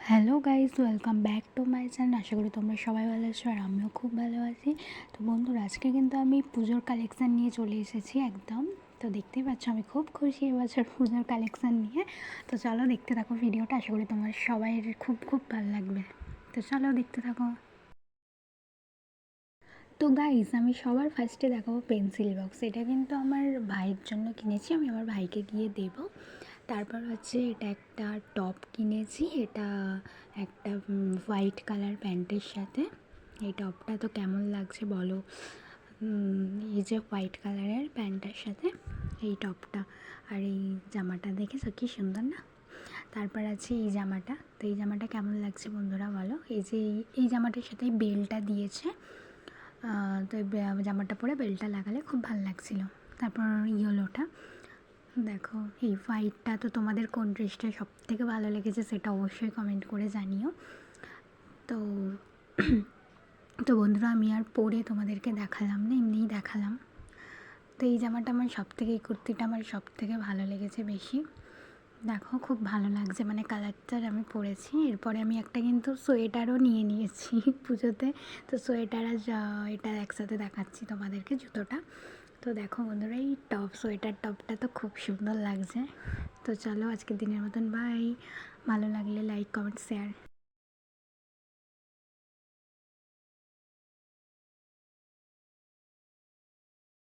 Hello guys, welcome back to my channel. আশা করি তোমরা সবাই ভালো আছো আর আমিও খুব ভালো আছি। তো বন্ধুরা, আজকে কিন্তু আমি পুজোর কালেকশান নিয়ে চলে এসেছি একদম। তো দেখতেই পাচ্ছ আমি খুব খুশি এবছর পুজোর কালেকশান নিয়ে। তো চলো দেখতে থাকো ভিডিওটা, আশা করি তোমার সবাই খুব খুব ভালো লাগবে। তো চলো দেখতে থাকো। তো গাইজ, আমি সবার ফার্স্টে দেখাবো পেন্সিল বক্স। এটা কিন্তু আমার ভাইয়ের জন্য কিনেছি, আমি আমার ভাইকে গিয়ে দেবো। তারপর হচ্ছে এটা একটা টপ কিনেছি, এটা একটা হোয়াইট কালার প্যান্টের সাথে। এই টপটা তো কেমন লাগছে বলো। এই যে হোয়াইট কালারের প্যান্টের সাথে এই টপটা আর এই জামাটা দেখেছো কী সুন্দর না। তারপর আছে এই জামাটা। তো এই জামাটা কেমন লাগছে বন্ধুরা বলো। এই যে এই জামাটার সাথে বেলটা দিয়েছে। তো এই জামাটা পরে বেলটা লাগালে খুব ভালো লাগছিলো। তারপর ইয়েলোটা দেখো, এই হোয়াইটটা। তো তোমাদের কোন ড্রেসটা সবথেকে ভালো লেগেছে সেটা অবশ্যই কমেন্ট করে জানিও। তো তো বন্ধুরা, আমি আর পরে তোমাদেরকে দেখালাম না, এমনিই দেখালাম। তো এই জামাটা আমার সবথেকে, এই কুর্তিটা আমার সবথেকে ভালো লেগেছে বেশি। দেখো খুব ভালো লাগছে, মানে কালারটা আমি পরেছি। এরপরে আমি একটা কিন্তু সোয়েটারও নিয়ে নিয়েছি পুজোতে। তো সোয়েটার আর এটা একসাথে দেখাচ্ছি তোমাদেরকে, জুতোটা। তো দেখো বন্ধুরা, এই সোয়েটার টপটা তো খুব সুন্দর লাগছে। তো চলো আজকের দিনের মতন বাই। ভালো লাগলে লাইক, কমেন্ট, শেয়ার।